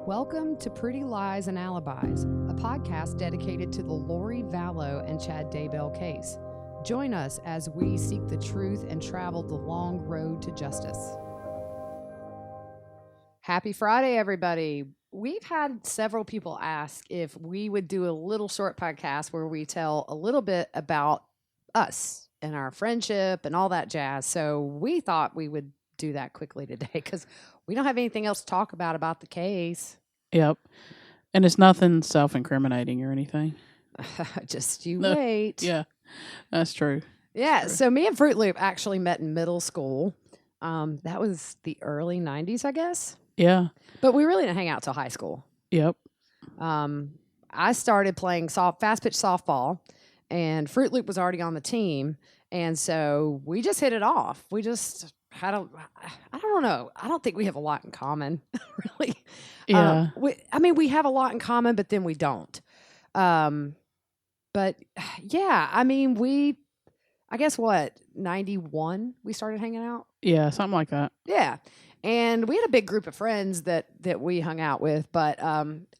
Welcome to Pretty Lies and Alibis, a podcast dedicated to the Lori Vallow and Chad Daybell case. Join us as we seek the truth and travel the long road to justice. Happy Friday, everybody. We've had several people ask if we would do a little short podcast where we tell a little bit about us and our friendship and all that jazz. So we thought we would do that quickly today because we don't have anything else to talk about the case. Yep. And it's nothing self-incriminating or anything. Just you wait. Yeah, that's true. Yeah, That's true. so me and Fruit Loop actually met in middle school. That was the early 90s, I guess. Yeah. But we really didn't hang out till high school. Yep. I started playing fast pitch softball, and Fruit Loop was already on the team. And so we just hit it off. We just had I don't know. I don't think we have a lot in common, really. Yeah. We have a lot in common, but then we don't. But yeah, I guess 91 we started hanging out. Yeah, something like that. Yeah. And we had a big group of friends that we hung out with. But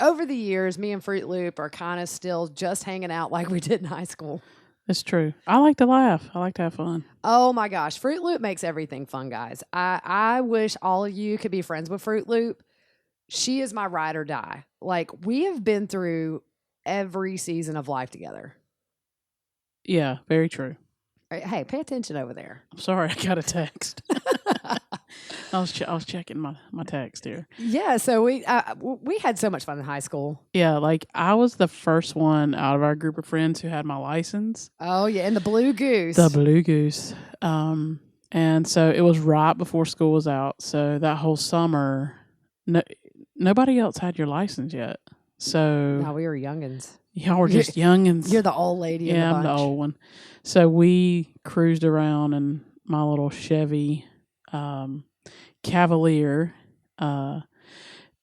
over the years, me and Fruit Loop are kind of still just hanging out like we did in high school. It's true. I like to laugh. I like to have fun. Oh, my gosh. Fruit Loop makes everything fun, guys. I wish all of you could be friends with Fruit Loop. She is my ride or die. Like, we have been through every season of life together. Yeah, very true. Hey, pay attention over there. I'm sorry, I got a text. I was checking my text here. Yeah, so we had so much fun in high school. Yeah, like I was the first one out of our group of friends who had my license. Oh yeah, and the Blue Goose. The Blue Goose. And so it was right before school was out. So that whole summer, nobody else had your license yet. So no, we were youngins. Y'all were just youngins. You're the old lady. Yeah, I'm the old one. So we cruised around in my little Chevy Cavalier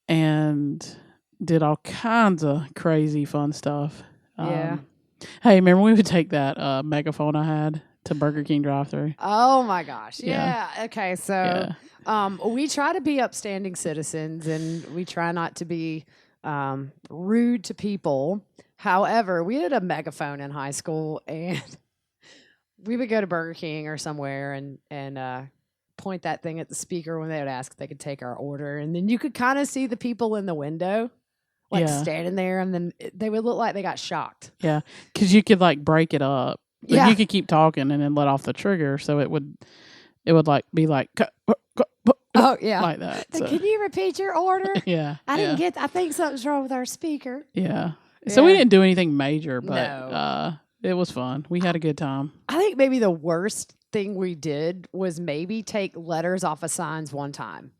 and did all kinds of crazy fun stuff. Yeah. Hey, remember we would take that megaphone I had to Burger King drive-thru? Oh my gosh. Yeah. Okay. So we try to be upstanding citizens and we try not to be rude to people. However, we had a megaphone in high school and we would go to Burger King or somewhere and point that thing at the speaker when they would ask if they could take our order. And then you could kind of see the people in the window standing there, and then they would look like they got shocked. Yeah, because you could like break it up. Yeah. You could keep talking and then let off the trigger, so it would like be like oh yeah, like that. So. Can you repeat your order? Yeah, I didn't get. I think something's wrong with our speaker. Yeah. So we didn't do anything major, but No. It was fun. We had a good time. I think maybe the worst thing we did was maybe take letters off of signs one time.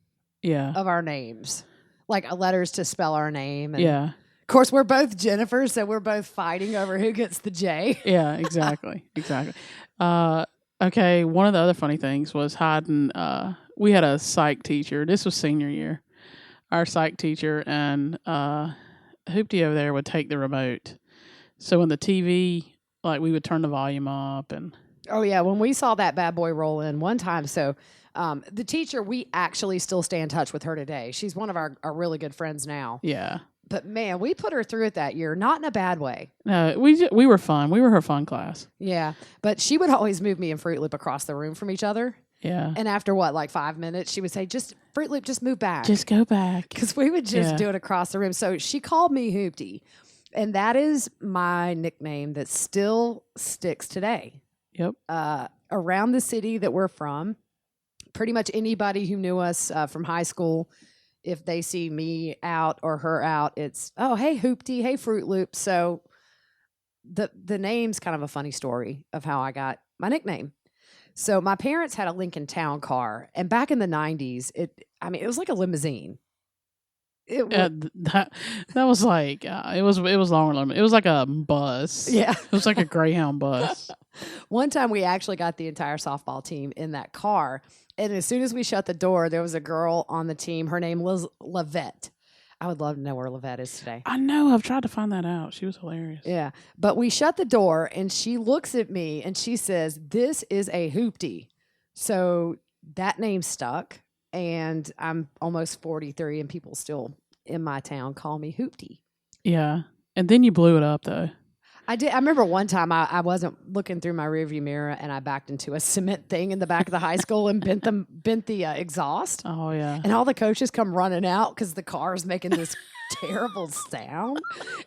Yeah. Of our names. Like letters to spell our name. And yeah. Of course, we're both Jennifer, so we're both fighting over who gets the J. Yeah, exactly. Exactly. Okay, one of the other funny things was hiding. We had a psych teacher. This was senior year. Our psych teacher and Hoopty over there would take the remote. So when the TV, like we would turn the volume up and. Oh, yeah. When we saw that bad boy roll in one time. So the teacher, we actually still stay in touch with her today. She's one of our really good friends now. Yeah. But, man, we put her through it that year, not in a bad way. No, we were fun. We were her fun class. Yeah. But she would always move me and Fruit Loop across the room from each other. Yeah. And after like 5 minutes, she would say, Fruit Loop, just move back. Just go back. Because we would just do it across the room. So she called me Hoopty. And that is my nickname that still sticks today. Yep. Around the city that we're from, pretty much anybody who knew us from high school, if they see me out or her out, it's, oh, hey, Hoopty, hey, Fruit Loop. So the name's kind of a funny story of how I got my nickname. So my parents had a Lincoln Town car, and back in the 90s, it was like a limousine. That was like it was longer than it was like a bus. Yeah, it was like a Greyhound bus. One time we actually got the entire softball team in that car, and as soon as we shut the door, there was a girl on the team. Her name was Lavette. I would love to know where Lavette is today. I know. I've tried to find that out. She was hilarious. Yeah, but we shut the door, and she looks at me and she says, "This is a Hoopty." So that name stuck. And I'm almost 43 and people still in my town call me Hoopty. Yeah. And then you blew it up though. I did. I remember one time I wasn't looking through my rearview mirror and I backed into a cement thing in the back of the high school and bent the exhaust. Oh yeah. And all the coaches come running out because the car is making this terrible sound.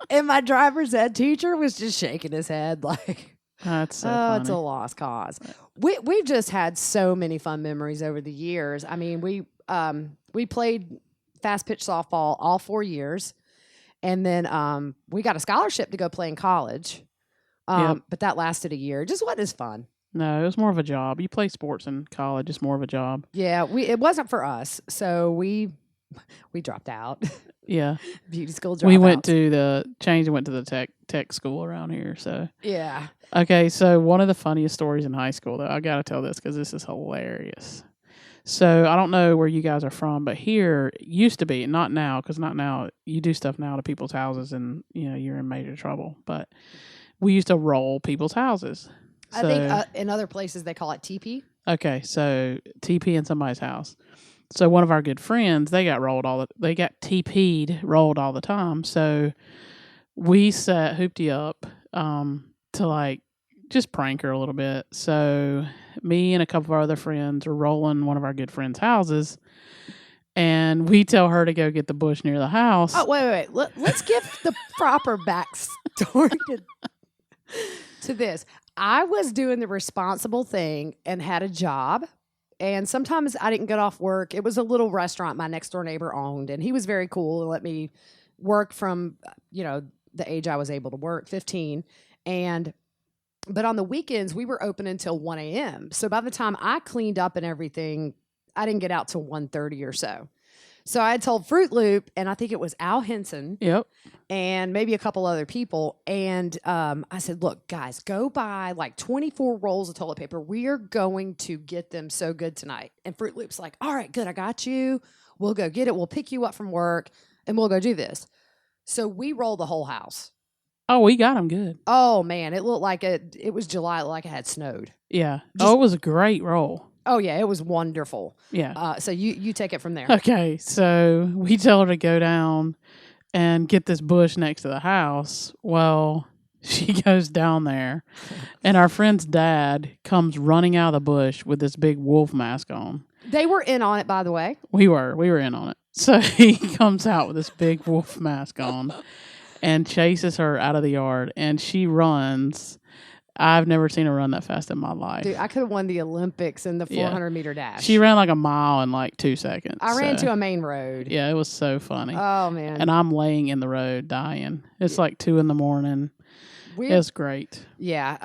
And my driver's ed teacher was just shaking his head like, That's so oh, funny. it's a lost cause. We've just had so many fun memories over the years. I mean, we played fast pitch softball all 4 years. And then we got a scholarship to go play in college. But that lasted a year. It just wasn't as fun. No, it was more of a job. You play sports in college, it's more of a job. Yeah, it wasn't for us. So we dropped out. Yeah. Beauty school dropouts. We went to the tech school around here. So Yeah. okay, so one of the funniest stories in high school though, I gotta tell this because this is hilarious. So I don't know where you guys are from, but here used to be, not now, because not now. You do stuff now to people's houses, and you're in major trouble. But we used to roll people's houses. I think in other places they call it TP. Okay, so TP in somebody's house. So one of our good friends, they got TP'd rolled all the time. So we set Hoopty up to like just prank her a little bit. So me and a couple of our other friends are rolling one of our good friends' houses, and we tell her to go get the bush near the house. Oh, wait. Let's give the proper backstory to this. I was doing the responsible thing and had a job. And sometimes I didn't get off work. It was a little restaurant my next door neighbor owned, and he was very cool and let me work from, the age I was able to work, 15. But on the weekends, we were open until 1 a.m. So by the time I cleaned up and everything, I didn't get out till 1:30 or so. So I had told Fruit Loop, and I think it was Al Henson. Yep. And maybe a couple other people. And I said, look, guys, go buy like 24 rolls of toilet paper. We are going to get them so good tonight. And Fruit Loop's like, all right, good. I got you. We'll go get it. We'll pick you up from work and we'll go do this. So we rolled the whole house. Oh, we got them good. Oh, man. It looked like it was July, like it had snowed. Yeah. It was a great roll. Oh, yeah. It was wonderful. Yeah. So you take it from there. Okay. So we tell her to go down and get this bush next to the house. Well, she goes down there, and our friend's dad comes running out of the bush with this big wolf mask on. They were in on it, by the way. We were in on it. So he comes out with this big wolf mask on and chases her out of the yard, and she runs. I've never seen her run that fast in my life. Dude, I could have won the Olympics in the 400-meter dash. She ran like a mile in like 2 seconds. I ran to a main road. Yeah, it was so funny. Oh, man. And I'm laying in the road dying. It's like 2 a.m. It was great. Yeah.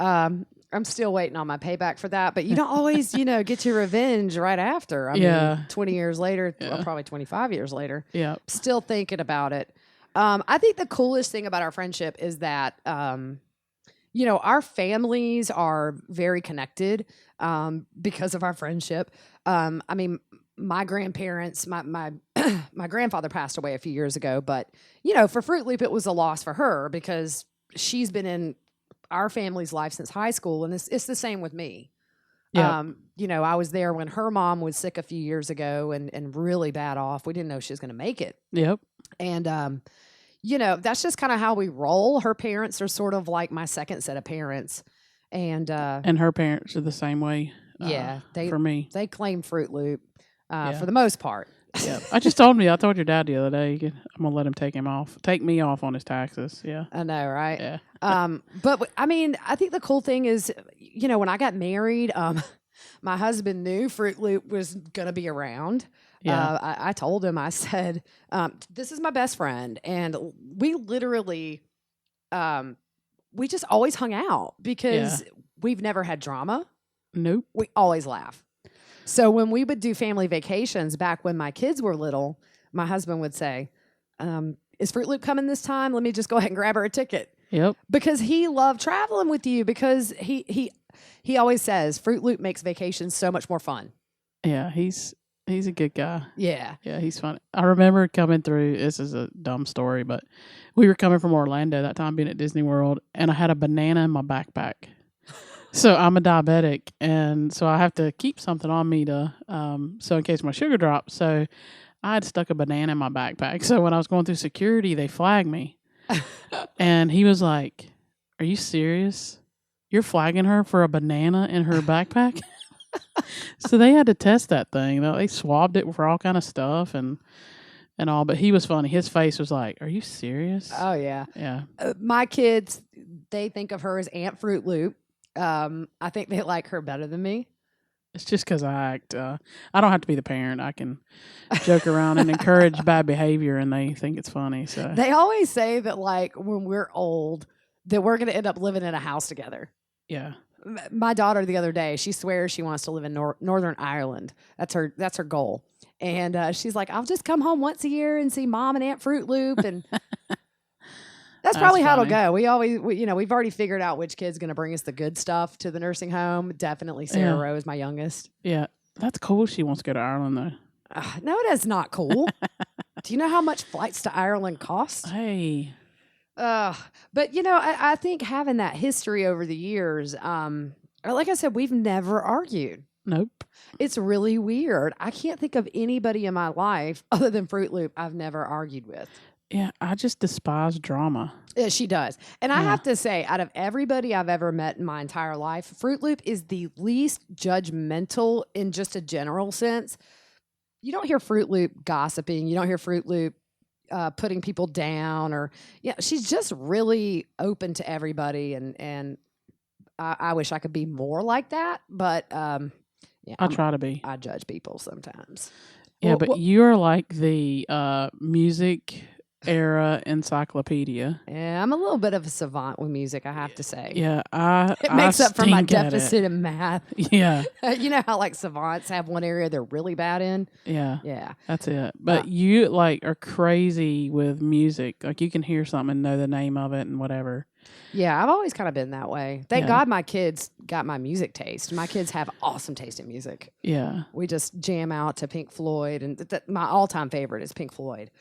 I'm still waiting on my payback for that. But you don't always, get your revenge right after. I mean, 20 years later, well, probably 25 years later. Yeah. Still thinking about it. I think the coolest thing about our friendship is that, our families are very connected because of our friendship. I mean, my grandparents, my my grandfather passed away a few years ago, but for Fruit Loop, it was a loss for her because she's been in our family's life since high school, and it's the same with me. Yeah. I was there when her mom was sick a few years ago and really bad off. We didn't know she was going to make it. Yep. And that's just kind of how we roll. Her parents are sort of like my second set of parents, and her parents are the same way. For me, they claim Fruit Loop Yeah. for the most part. Yeah. I just told your dad the other day, I'm gonna let him take me off on his taxes. Yeah. I know, right? Yeah. But I mean, I think the cool thing is, when I got married, my husband knew Fruit Loop was gonna be around. Yeah. I told him, I said, this is my best friend. And we literally, we just always hung out because we've never had drama. Nope. We always laugh. So when we would do family vacations back when my kids were little, my husband would say, is Fruit Loop coming this time? Let me just go ahead and grab her a ticket. Yep. Because he loved traveling with you because he always says Fruit Loop makes vacations so much more fun. Yeah, he's a good guy. Yeah. Yeah, he's funny. I remember coming through, this is a dumb story, but we were coming from Orlando that time being at Disney World, and I had a banana in my backpack. So I'm a diabetic, and so I have to keep something on me so in case my sugar drops. So I had stuck a banana in my backpack. So when I was going through security, they flagged me. And he was like, "Are you serious? You're flagging her for a banana in her backpack?" So they had to test that thing. They swabbed it for all kind of stuff and all. But he was funny. His face was like, "Are you serious?" Oh yeah. Yeah. My kids, they think of her as Aunt Fruit Loop. I think they like her better than me. It's just because I act. I don't have to be the parent. I can joke around and encourage bad behavior, and they think it's funny. So They always say that, like, when we're old, that we're going to end up living in a house together. yeah, My daughter the other day, she swears she wants to live in Northern Ireland. That's her goal. And she's like, I'll just come home once a year and see Mom and Aunt Fruit Loop, and that's probably how it'll funny. go. We've already figured out which kid's going to bring us the good stuff to the nursing home. Definitely Sarah Yeah. Rose, my youngest. yeah. That's cool. She wants to go to Ireland though. No, it is not cool. Do you know how much flights to Ireland cost? Hey, But I think having that history over the years, like I said, we've never argued. nope. It's really weird. I can't think of anybody in my life other than Fruit Loop I've never argued with. Yeah, I just despise drama. Yeah, she does. And I Yeah. have to say, out of everybody I've ever met in my entire life, Fruit Loop is the least judgmental in just a general sense. You don't hear Fruit Loop gossiping. You don't hear Fruit Loop putting people down, or she's just really open to everybody. And I wish I could be more like that, but I try to be. I judge people sometimes. Yeah, Well, but well, you're like the music era encyclopedia. yeah, I'm a little bit of a savant with music, I have to say. Yeah, It makes up for my stink at it. deficit in math. Yeah, You know how like savants have one area they're really bad in? yeah, Yeah. that's it. But you like are crazy with music. Like you can hear something and know the name of it and whatever. Yeah, I've always kind of been that way. Thank Yeah. God my kids got my music taste. My kids have awesome taste in music. Yeah, We just jam out to Pink Floyd, and my all-time favorite is Pink Floyd.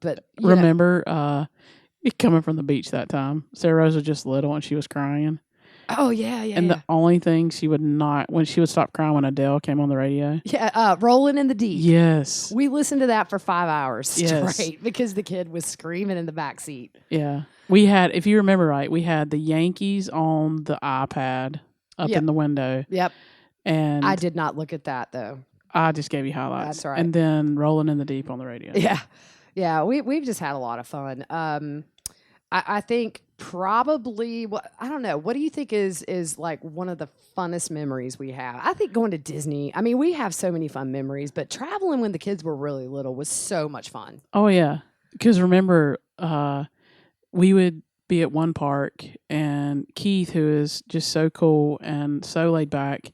But remember coming from the beach that time. Sarah Rose was just little and she was crying. oh yeah, yeah, And yeah. the only thing she would not, when she would stop crying when Adele came on the radio. Yeah, Rolling in the Deep. Yes. We listened to that for 5 hours Yes. straight because the kid was screaming in the back seat. Yeah. We had, if you remember right, we had the Yankees on the iPad up Yep. in the window. Yep. And I did not look at that though. I just gave you highlights. That's right. And then Rolling in the Deep on the radio. Yeah. Yeah, we've just had a lot of fun. I think probably I don't know. What do you think is like one of the funnest memories we have? I think going to Disney. I mean, we have so many fun memories, but traveling when the kids were really little was so much fun. Oh, yeah. Because remember, we would be at one park and Keith, who is just so cool and so laid back,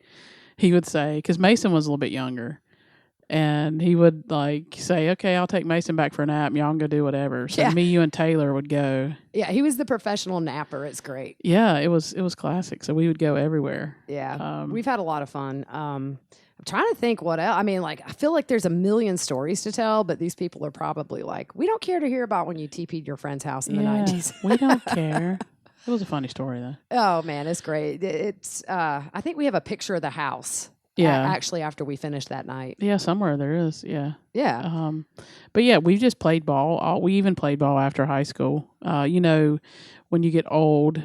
he would say, because Mason was a little bit younger, and he would like say, okay, I'll take Mason back for a nap. Y'all can go do whatever. So Yeah. me, you, and Taylor would go. Yeah, he was the professional napper. It's great. Yeah, it was classic. So we would go everywhere. Yeah, we've had a lot of fun. I'm trying to think what else. I mean, like, I feel like there's a million stories to tell, but these people are probably like, we don't care to hear about when you TP'd your friend's house in the 90s. We don't care. It was a funny story though. Oh man, it's great. It's I think we have a picture of the house. Yeah. Actually, after we finished that night. Yeah, somewhere there is. Yeah. Yeah. But yeah, we've just played ball. We even played ball after high school. When you get old,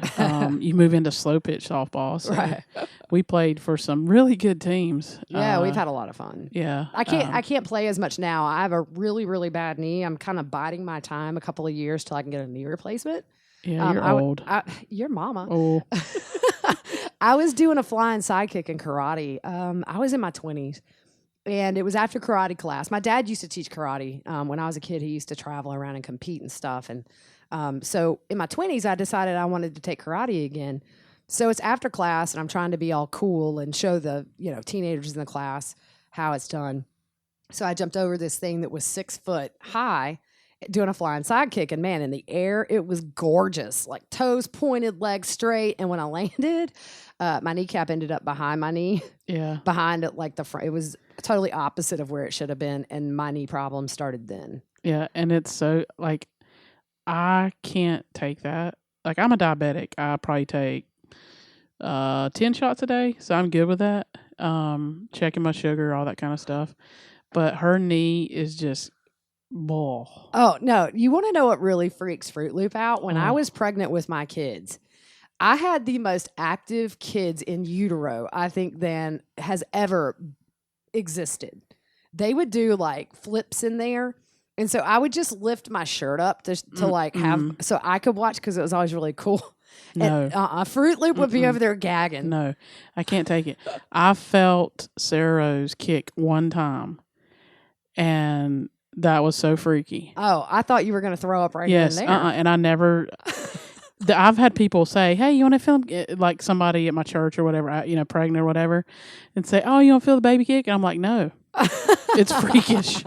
you move into slow pitch softball. So Right. we played for some really good teams. Yeah, we've had a lot of fun. Yeah. I can't play as much now. I have a really, really bad knee. I'm kind of biding my time a couple of years till I can get a knee replacement. Yeah, you're old. Your mama. Oh, I was doing a flying sidekick in karate. I was in my 20s, and it was after karate class. My dad used to teach karate. When I was a kid, he used to travel around and compete and stuff. And so in my 20s, I decided I wanted to take karate again. So it's after class, and I'm trying to be all cool and show the teenagers in the class how it's done. So I jumped over this thing that was 6 foot high, doing a flying sidekick, and man, in the air, it was gorgeous. Like toes pointed, legs straight, and when I landed, my kneecap ended up behind my knee, yeah. behind it, like the front. It was totally opposite of where it should have been, and my knee problem started then. Yeah, and it's so like I can't take that. Like I'm a diabetic. I probably take 10 shots a day, so I'm good with that. Checking my sugar, all that kind of stuff. but her knee is just bull. Oh, no. You want to know what really freaks Fruit Loop out? When I Oh. was pregnant with my kids, I had the most active kids in utero, I think, than has ever existed. They would do like flips in there. And so I would just lift my shirt up to like have, so I could watch because it was always really cool. No. And Fruit Loop would be over there gagging. No, I can't take it. I felt Sarah Rose kick one time, and that was so freaky. Oh, I thought you were going to throw up right Yes, here and there. and I never. I've had people say, "Hey, you want to feel like somebody at my church or whatever, pregnant or whatever," and say, "Oh, you want to feel the baby kick?" And I'm like, "No, it's freakish.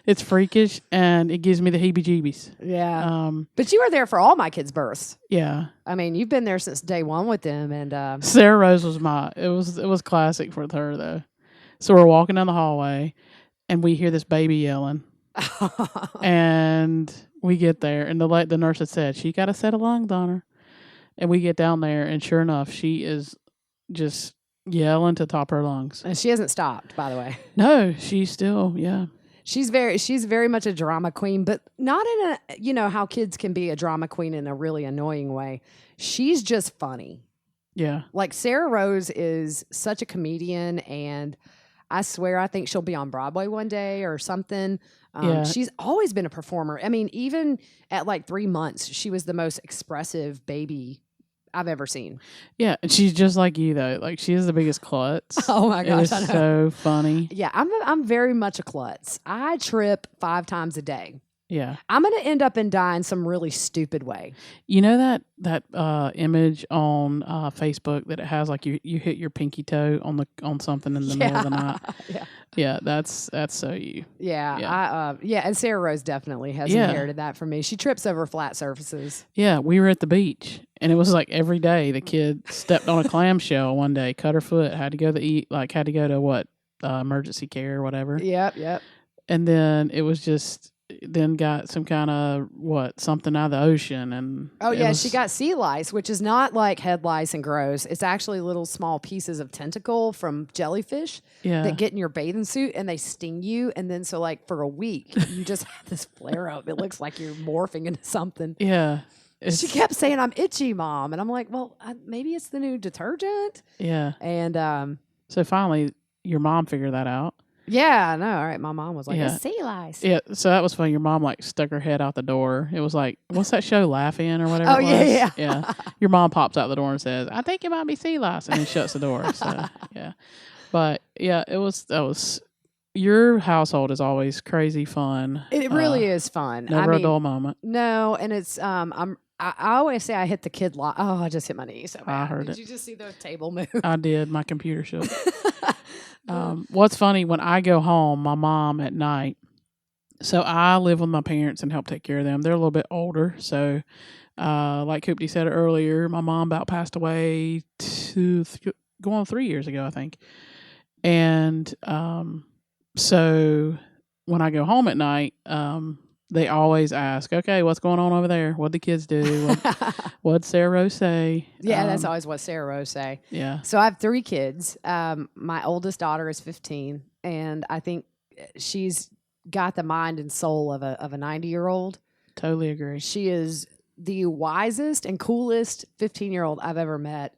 It's freakish, and it gives me the heebie-jeebies." Yeah. But you were there for all my kids' births. Yeah. I mean, you've been there since day one with them, and Sarah Rose was it was classic for her though. So we're walking down the hallway, and we hear this baby yelling, and we get there, and the nurse had said she got a set of lungs on her, and we get down there, and sure enough, she is just yelling to top her lungs. and she hasn't stopped, by the way. No, she's still She's very much a drama queen, but not in a how kids can be a drama queen in a really annoying way. She's just funny. yeah. Like Sarah Rose is such a comedian, and I swear I think she'll be on Broadway one day or something. Yeah. She's always been a performer. I mean, even at like 3 months, she was the most expressive baby I've ever seen. Yeah, and she's just like you though. Like she is the biggest klutz. Oh my gosh, it is I know. so funny. Yeah, I'm very much a klutz. I trip 5 times a day. Yeah, I'm gonna end up and die in some really stupid way. you know that image on Facebook that it has like you hit your pinky toe on something in the middle of the night. Yeah. Yeah, that's so you. Yeah, and Sarah Rose definitely has Yeah. inherited that from me. She trips over flat surfaces. Yeah, we were at the beach, and it was like every day the kid stepped on a clamshell one day, cut her foot, had to go had to go to what emergency care or whatever, Yep. and then it was just then got some kind of something out of the ocean, and Oh it yeah, was- she got sea lice, which is not like head lice and gross. It's actually little small pieces of tentacle from jellyfish yeah that get in your bathing suit and they sting you. And then so like for a week, you just have this flare up. It looks like you're morphing into something. yeah. She kept saying, "I'm itchy, Mom," and I'm like, "Well, maybe it's the new detergent." Yeah. And So finally, your mom figured that out. yeah, I know. All right, my mom was like, Yeah. "It's sea lice." Yeah. So that was funny. Your mom like stuck her head out the door. It was like, what's that show, Laughing or whatever? Oh, it yeah, was? Yeah. Your mom pops out the door and says, "I think it might be sea lice," and then shuts the door. So yeah. But yeah, that was. Your household is always crazy fun. It really is fun. Never I a mean, dull moment. no, and it's I always say I hit the kid lot. Oh, I just hit my knee so bad. heard Did it. you just see the table move? I did. My computer shook. What's funny, when I go home, my mom at night, so I live with my parents and help take care of them. They're a little bit older. So, like Coopty said earlier, my mom about passed away going on 3 years ago, I think. And so when I go home at night, they always ask, "Okay, what's going on over there? What'd the kids do? What'd Sarah Rose say?" Yeah, that's always what Sarah Rose say. Yeah. So I have 3 kids. My oldest daughter is 15, and I think she's got the mind and soul of a 90-year-old. Totally agree. She is the wisest and coolest 15-year-old I've ever met.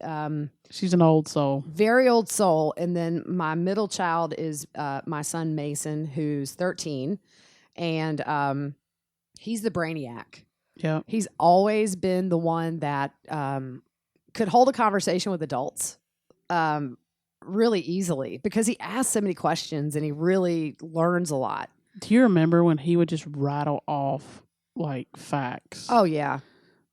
She's an old soul. Very old soul. And then my middle child is my son Mason, who's 13, and he's the brainiac. Yeah. He's always been the one that could hold a conversation with adults really easily because he asks so many questions and he really learns a lot. Do you remember when he would just rattle off like facts? Oh yeah.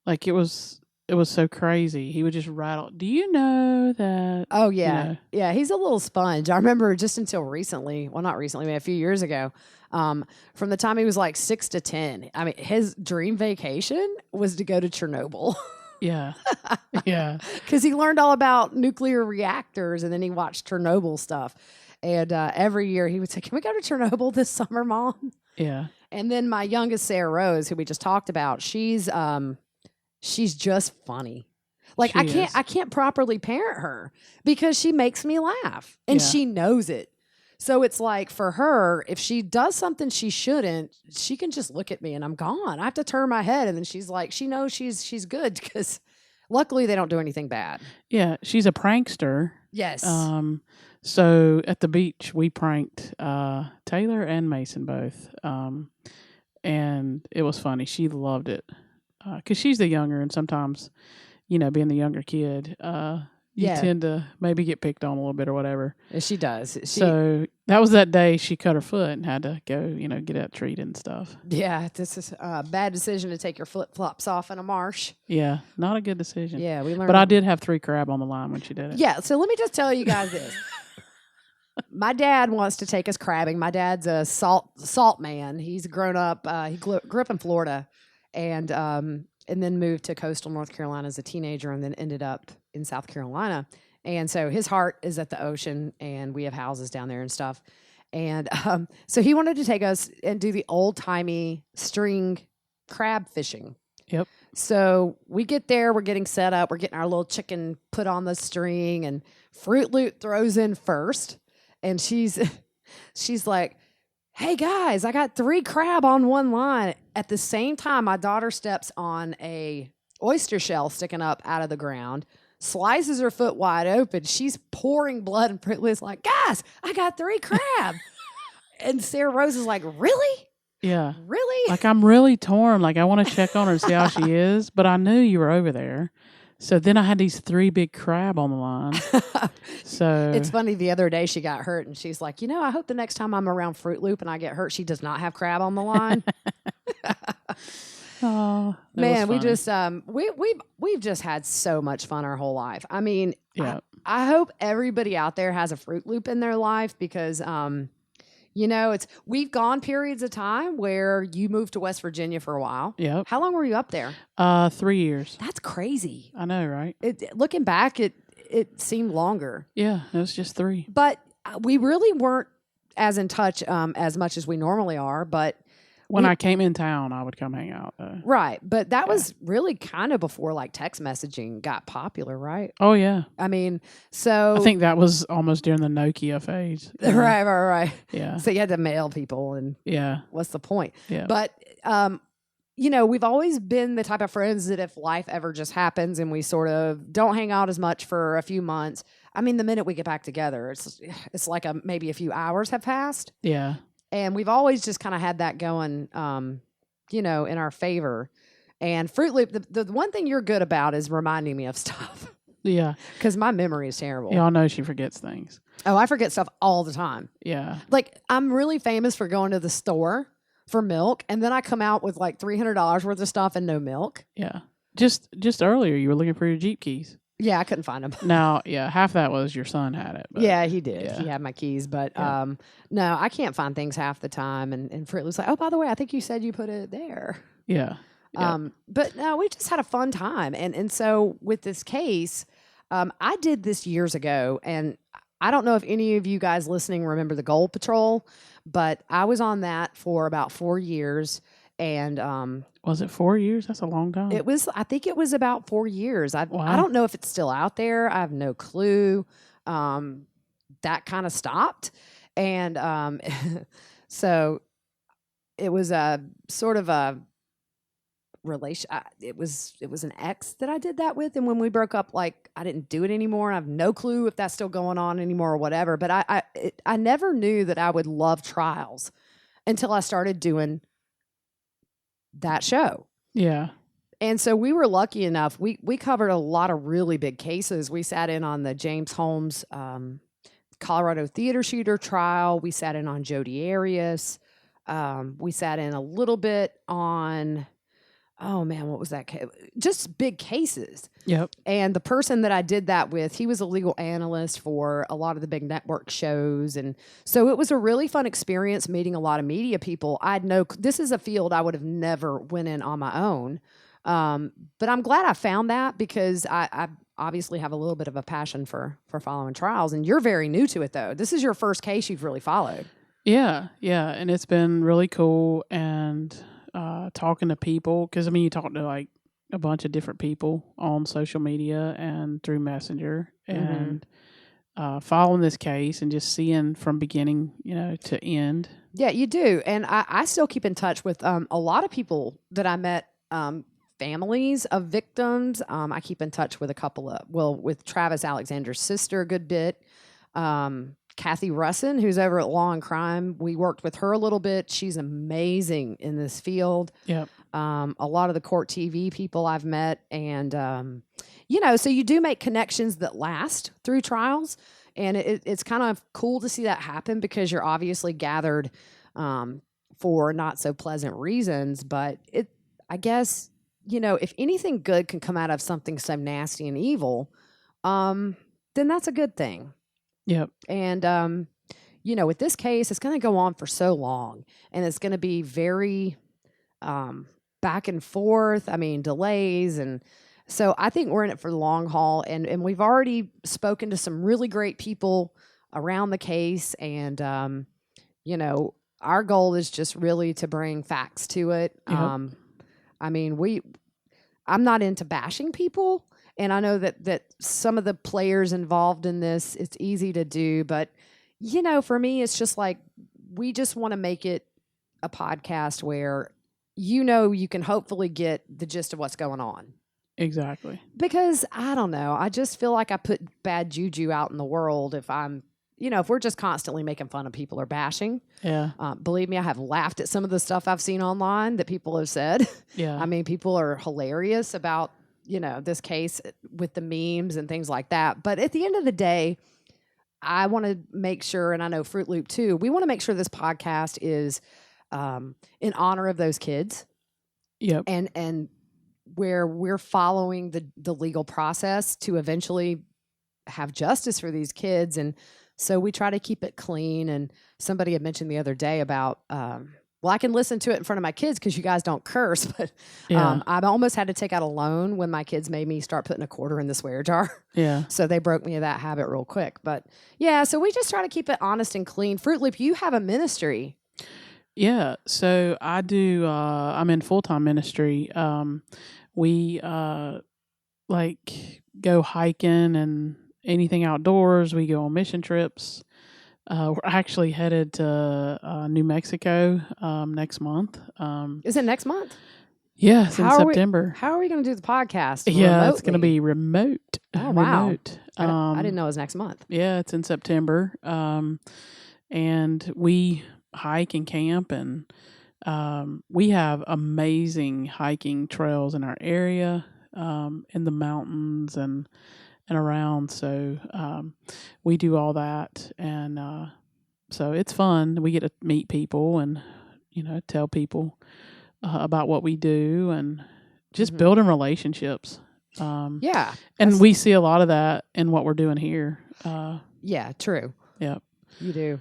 Like it was so crazy. He would just rattle. Do you know that? Oh yeah. know. Yeah, he's a little sponge. I remember just until recently, well not recently, but a few years ago, from the time he was like 6 to 10. I mean, his dream vacation was to go to Chernobyl. Yeah. Yeah. Because he learned all about nuclear reactors and then he watched Chernobyl stuff. And every year he would say, "Can we go to Chernobyl this summer, Mom?" Yeah. And then my youngest, Sarah Rose, who we just talked about, she's just funny. Like She is. I can't properly parent her because she makes me laugh and Yeah. she knows it. So it's like for her, if she does something she shouldn't, she can just look at me and I'm gone. I have to turn my head, and then she's like, she knows she's good because luckily they don't do anything bad. Yeah, she's a prankster. Yes. So at the beach, we pranked Taylor and Mason both, and it was funny. She loved it because she's the younger, and sometimes, being the younger kid, you Yeah. tend to maybe get picked on a little bit or whatever. She does. So that was that day she cut her foot and had to go, get that treated and stuff. Yeah, this is a bad decision to take your flip flops off in a marsh. Yeah, not a good decision. Yeah, we learned. But I did have 3 crab on the line when she did it. Yeah, so let me just tell you guys this. My dad wants to take us crabbing. My dad's a salt man. He's grown up. He grew up in Florida, and then moved to coastal North Carolina as a teenager, and then ended up in South Carolina. And so his heart is at the ocean, and we have houses down there and stuff. And so he wanted to take us and do the old timey string crab fishing. Yep. So we get there, we're getting set up, we're getting our little chicken put on the string, and Fruit Loop throws in first, and she's like, "Hey guys, I got 3 crab on one line." At the same time, my daughter steps on a oyster shell sticking up out of the ground, slices her foot wide open. She's pouring blood, and Fruit Loop's like, "Guys, I got 3 crab." And Sarah Rose is like, "Really? Yeah. Really?" Like, I'm really torn. Like, I want to check on her and see how she is, but I knew you were over there. So then I had these 3 big crab on the line. So It's funny, the other day she got hurt, and she's like, I hope the next time I'm around Fruit Loop and I get hurt, she does not have crab on the line. oh, Man, we just we've just had so much fun our whole life. I mean, yeah. I hope everybody out there has a Fruit Loop in their life because we've gone periods of time where you moved to West Virginia for a while. Yep. How long were you up there? 3 years. That's crazy. I know, right? Looking back, it seemed longer. Yeah, it was just 3. But we really weren't as in touch as much as we normally are. But when I came in town, I would come hang out, though. Right. But that was really kind of before like text messaging got popular, right? Oh, yeah. I mean, so. I think that was almost during the Nokia phase. Right. Yeah. So you had to mail people, and what's the point? Yeah. But, we've always been the type of friends that if life ever just happens and we sort of don't hang out as much for a few months, I mean, the minute we get back together, it's like maybe a few hours have passed. Yeah. And we've always just kind of had that going, in our favor. And Fruit Loop, the one thing you're good about is reminding me of stuff. Yeah. Because my memory is terrible. Y'all know she forgets things. Oh, I forget stuff all the time. Yeah. Like, I'm really famous for going to the store for milk, and then I come out with like $300 worth of stuff and no milk. Yeah. Just earlier, you were looking for your Jeep keys. Yeah, I couldn't find them. Now, half that was your son had it. But yeah, he did. Yeah. He had my keys, but no, I can't find things half the time. And Fruit Loop's like, "Oh, by the way, I think you said you put it there." Yeah. But no, we just had a fun time. And so with this case, I did this years ago, and I don't know if any of you guys listening remember the Gold Patrol, but I was on that for about 4 years. And was it 4 years? That's a long time. I think it was about 4 years. I Wow. don't know if it's still out there. I have no clue. That kind of stopped. And so it was a sort of a relation. It was an ex that I did that with. And when we broke up, like, I didn't do it anymore. And I have no clue if that's still going on anymore or whatever. But I never knew that I would love trials until I started doing that show. Yeah. And so we were lucky enough. We covered a lot of really big cases. We sat in on the James Holmes Colorado theater shooter trial. We sat in on Jodi Arias. We sat in a little bit on, oh man, what was that? Just big cases. Yep. And the person that I did that with, he was a legal analyst for a lot of the big network shows. And so it was a really fun experience meeting a lot of media people. This is a field I would have never went in on my own. But I'm glad I found that because I obviously have a little bit of a passion for following trials. And you're very new to it, though. This is your first case you've really followed. Yeah. And it's been really cool. And talking to people, because, I mean, you talk to like a bunch of different people on social media and through Messenger. And following this case and just seeing from beginning, to end. Yeah, you do. And I still keep in touch with a lot of people that I met, families of victims. I keep in touch with a couple of, with Travis Alexander's sister a good bit. Kathy Russin, who's over at Law and Crime. We worked with her a little bit. She's amazing in this field. Yep. A lot of the court TV people I've met. And, so you do make connections that last through trials. And it's kind of cool to see that happen because you're obviously gathered for not so pleasant reasons. But I guess, if anything good can come out of something so nasty and evil, then that's a good thing. Yep. And, with this case, it's going to go on for so long and it's going to be very back and forth. I mean, delays. And so I think we're in it for the long haul. And we've already spoken to some really great people around the case. And, our goal is just really to bring facts to it. Yep. I mean, I'm not into bashing people. And I know that some of the players involved in this, it's easy to do. But, for me, it's just like we just want to make it a podcast where, you can hopefully get the gist of what's going on. Exactly. Because, I don't know, I just feel like I put bad juju out in the world if I'm, if we're just constantly making fun of people or bashing. Yeah. Believe me, I have laughed at some of the stuff I've seen online that people have said. Yeah. I mean, people are hilarious about this case with the memes and things like that. But at the end of the day, I want to make sure, and I know Fruit Loop too, we want to make sure this podcast is in honor of those kids. Yep. And where we're following the legal process to eventually have justice for these kids. And so we try to keep it clean. And somebody had mentioned the other day about, I can listen to it in front of my kids because you guys don't curse, but I've almost had to take out a loan when my kids made me start putting a quarter in the swear jar. Yeah. So they broke me of that habit real quick. But yeah, so we just try to keep it honest and clean. Fruit Loop, you have a ministry. Yeah. So I do, I'm in full-time ministry. We go hiking and anything outdoors. We go on mission trips. We're actually headed to New Mexico next month. Is it next month? Yeah, it's in September. How are we going to do the podcast? Yeah, remotely? It's going to be remote. Oh, wow. Remote. I didn't know it was next month. Yeah, it's in September. And we hike and camp, and we have amazing hiking trails in our area, in the mountains and around. So we do all that, and so it's fun. We get to meet people and tell people about what we do and just building relationships. Yeah, and we see a lot of that in what we're doing here. Yeah, true. Yeah, you do.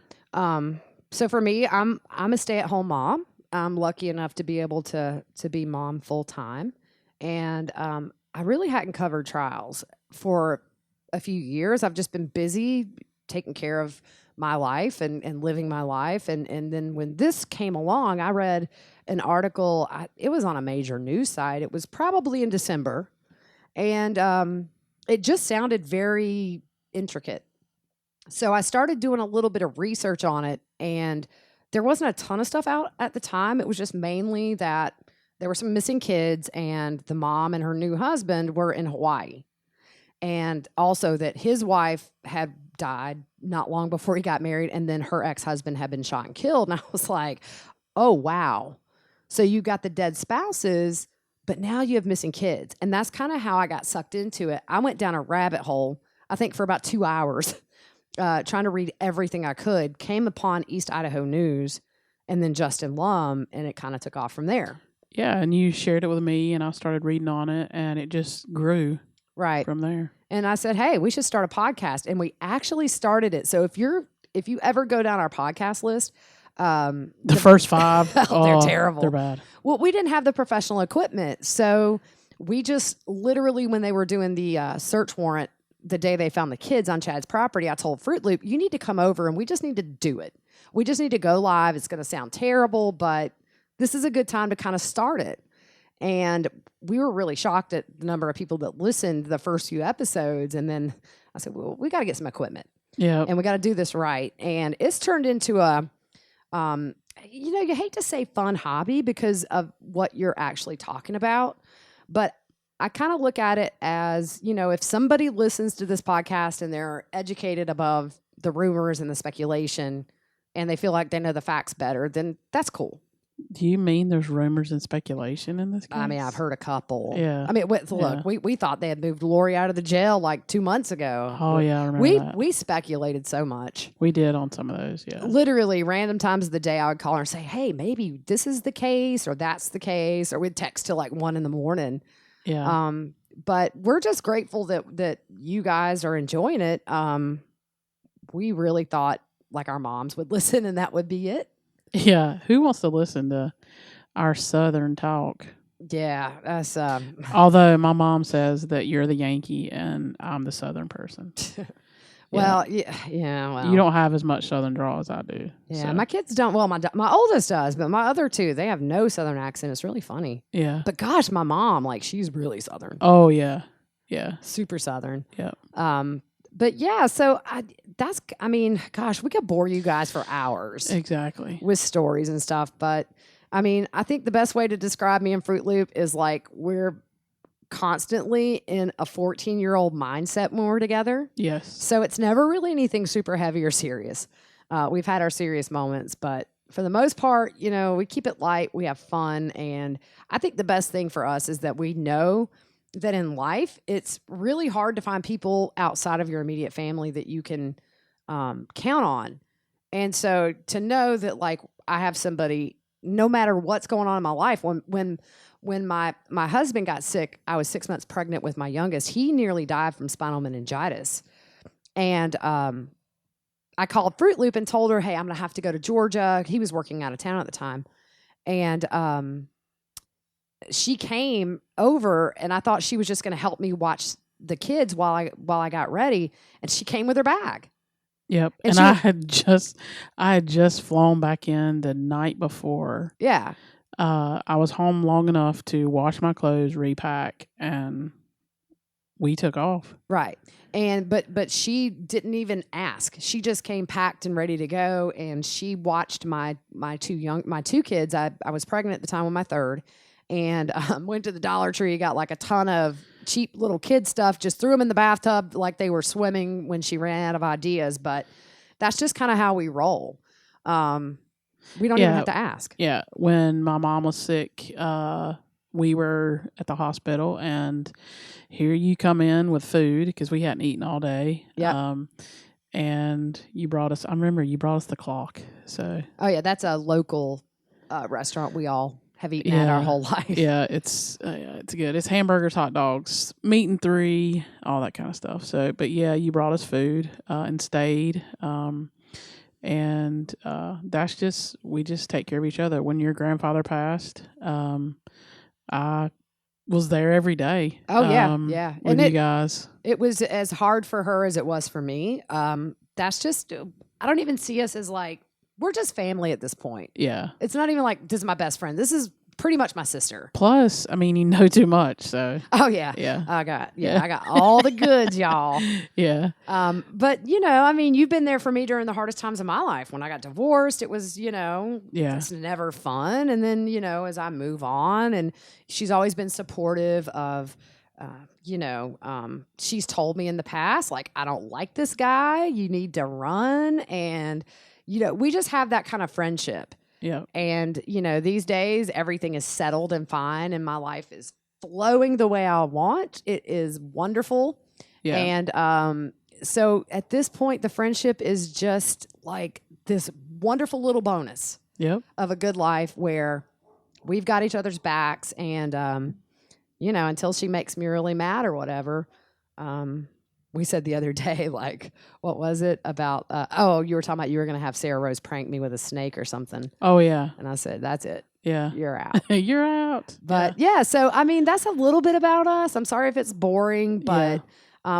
So for me, I'm a stay-at-home mom. I'm lucky enough to be able to be mom full time, and I really hadn't covered trials for a few years. I've just been busy taking care of my life and living my life. And then when this came along, I read an article. It was on a major news site. It was probably in December. And it just sounded very intricate. So I started doing a little bit of research on it. And there wasn't a ton of stuff out at the time. It was just mainly that there were some missing kids and the mom and her new husband were in Hawaii. And also that his wife had died not long before he got married, and then her ex-husband had been shot and killed. And I was like, oh, wow. So you got the dead spouses, but now you have missing kids. And that's kind of how I got sucked into it. I went down a rabbit hole, I think for about 2 hours, trying to read everything I could, came upon East Idaho News and then Justin Lum, and it kind of took off from there. Yeah, and you shared it with me, and I started reading on it, and it just grew. Right. From there. And I said, hey, we should start a podcast. And we actually started it. So if you ever go down our podcast list, the first 5, they're terrible. They're bad. Well, we didn't have the professional equipment. So we just literally, when they were doing the search warrant, the day they found the kids on Chad's property, I told Fruit Loop, you need to come over and we just need to do it. We just need to go live. It's going to sound terrible, but this is a good time to kind of start it. And we were really shocked at the number of people that listened the first few episodes. And then I said, well, we got to get some equipment. Yeah. and we got to do this right. And it's turned into a, you hate to say fun hobby because of what you're actually talking about, but I kind of look at it as, if somebody listens to this podcast and they're educated above the rumors and the speculation and they feel like they know the facts better, then that's cool. Do you mean there's rumors and speculation in this case? I mean, I've heard a couple. Yeah. I mean, look, Yeah. we thought they had moved Lori out of the jail like 2 months ago. Oh, yeah, I remember that. We speculated so much. We did on some of those, yeah. Literally, random times of the day, I would call her and say, "Hey, maybe this is the case, or that's the case," or we'd text till like 1 a.m. Yeah. But we're just grateful that you guys are enjoying it. We really thought like our moms would listen, and that would be it. Yeah. Who wants to listen to our Southern talk? Yeah, that's Although my mom says that you're the Yankee and I'm the Southern person. well, yeah. Well, You don't have as much Southern drawl as I do. Yeah, so. my kids don't. Well, my oldest does, but my other two, they have no Southern accent. It's really funny. Yeah. But gosh, my mom, like, she's really Southern, Oh, yeah. Yeah. super Southern. Yeah. But yeah, so I mean, gosh, we could bore you guys for hours Exactly. with stories and stuff. But I mean, I think the best way to describe me and Fruit Loop is like we're constantly in a 14-year-old mindset when we're together. Yes. So it's never really anything super heavy or serious. We've had our serious moments, but for the most part, we keep it light. We have fun. And I think the best thing for us is that we know that in life, it's really hard to find people outside of your immediate family that you can count on. And so to know that, like, I have somebody, no matter what's going on in my life, when my husband got sick, I was 6 months pregnant with my youngest. He nearly died from spinal meningitis. And I called Fruit Loop and told her, hey, I'm going to have to go to Georgia. He was working out of town at the time. And she came over, and I thought she was just going to help me watch the kids while I got ready. And she came with her bag. Yep. And And I had just flown back in the night before. Yeah. I was home long enough to wash my clothes, repack, and we took off. Right. And but she didn't even ask. She just came packed and ready to go, and she watched my two kids. I was pregnant at the time with my third, and went to the Dollar Tree, got like a ton of cheap little kid stuff, just threw them in the bathtub like they were swimming when she ran out of ideas. But that's just kind of how we roll. We don't even have to ask. Yeah. When my mom was sick, we were at the hospital, and here you come in with food because we hadn't eaten all day. Yeah. And you brought us, I remember you brought us the clock. So, Oh yeah, that's a local restaurant we all have eaten at our whole life. yeah, it's good. It's hamburgers, hot dogs, meat and 3, all that kind of stuff. So, but yeah, you brought us food and stayed. And that's just, we just take care of each other. When your grandfather passed, I was there every day. Oh yeah, yeah. With you guys. It was as hard for her as it was for me. That's just, I don't even see us as like, we're just family at this point. Yeah. It's not even like, this is my best friend. This is pretty much my sister. Plus, I mean, you know too much, so. Oh yeah. Yeah. I got all the goods, y'all. Yeah. But I mean, you've been there for me during the hardest times of my life. When I got divorced, it was, Yeah. it's never fun. And then, as I move on, and she's always been supportive of, she's told me in the past, like, I don't like this guy. You need to run. And, we just have that kind of friendship. Yeah. And, these days everything is settled and fine, and my life is flowing the way I want. It is wonderful. Yeah. And so at this point, the friendship is just like this wonderful little bonus Yep. of a good life where we've got each other's backs. And, until she makes me really mad or whatever, we said the other day, like, what was it about? You were talking about you were going to have Sarah Rose prank me with a snake or something. Oh, yeah. And I said, that's it. Yeah. You're out. You're out. But yeah, so I mean, that's a little bit about us. I'm sorry if it's boring, but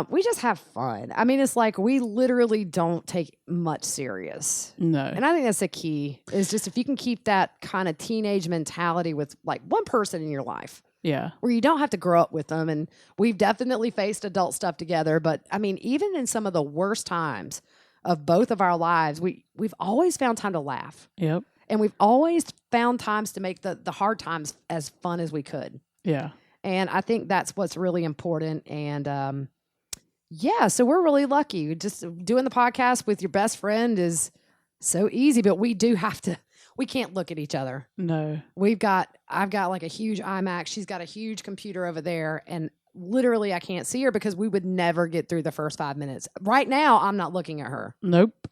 we just have fun. I mean, it's like we literally don't take much serious. No. And I think that's the key, is just if you can keep that kind of teenage mentality with like one person in your life. Yeah. Where you don't have to grow up with them. And we've definitely faced adult stuff together. But I mean, even in some of the worst times, of both of our lives, we've always found time to laugh. Yep. And we've always found times to make the hard times as fun as we could. Yeah. And I think that's what's really important. And yeah, so we're really lucky. Just doing the podcast with your best friend is so easy, but we can't look at each other. No. I've got like a huge iMac. She's got a huge computer over there. And literally I can't see her because we would never get through the first 5 minutes. Right now, I'm not looking at her. Nope.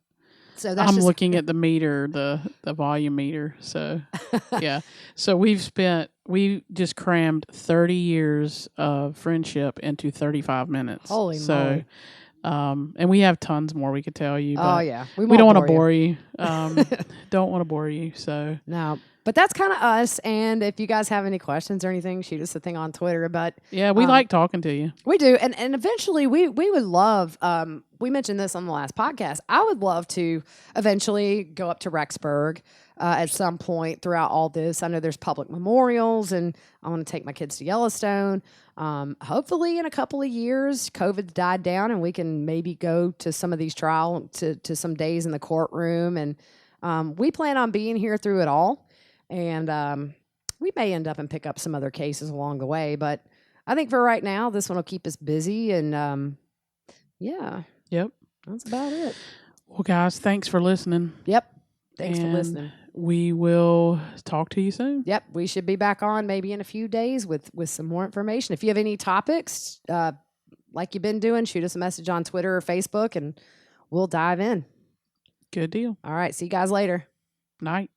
So that's I'm just, looking at the meter, the volume meter. So yeah. So we just crammed 30 years of friendship into 35 minutes. Holy so, moly. And we have tons more we could tell you. Oh But yeah. we don't want to bore you. you. Don't want to bore you. So No. But that's kind of us. And if you guys have any questions or anything, shoot us a thing on Twitter. But yeah, we like talking to you. we do. And eventually we would love, we mentioned this on the last podcast. I would love to eventually go up to Rexburg at some point throughout all this. I know there's public memorials and I want to take my kids to Yellowstone. Hopefully in a couple of years, COVID's died down and we can maybe go to some of these to some days in the courtroom. And we plan on being here through it all. And we may end up and pick up some other cases along the way. But I think for right now, this one will keep us busy. And yeah. Yep. That's about it. Well, guys, thanks for listening. Yep. Thanks for And listening. We will talk to you soon. Yep. We should be back on maybe in a few days with some more information. If you have any topics, like you've been doing, shoot us a message on Twitter or Facebook and we'll dive in. Good deal. All right. See you guys later. Night.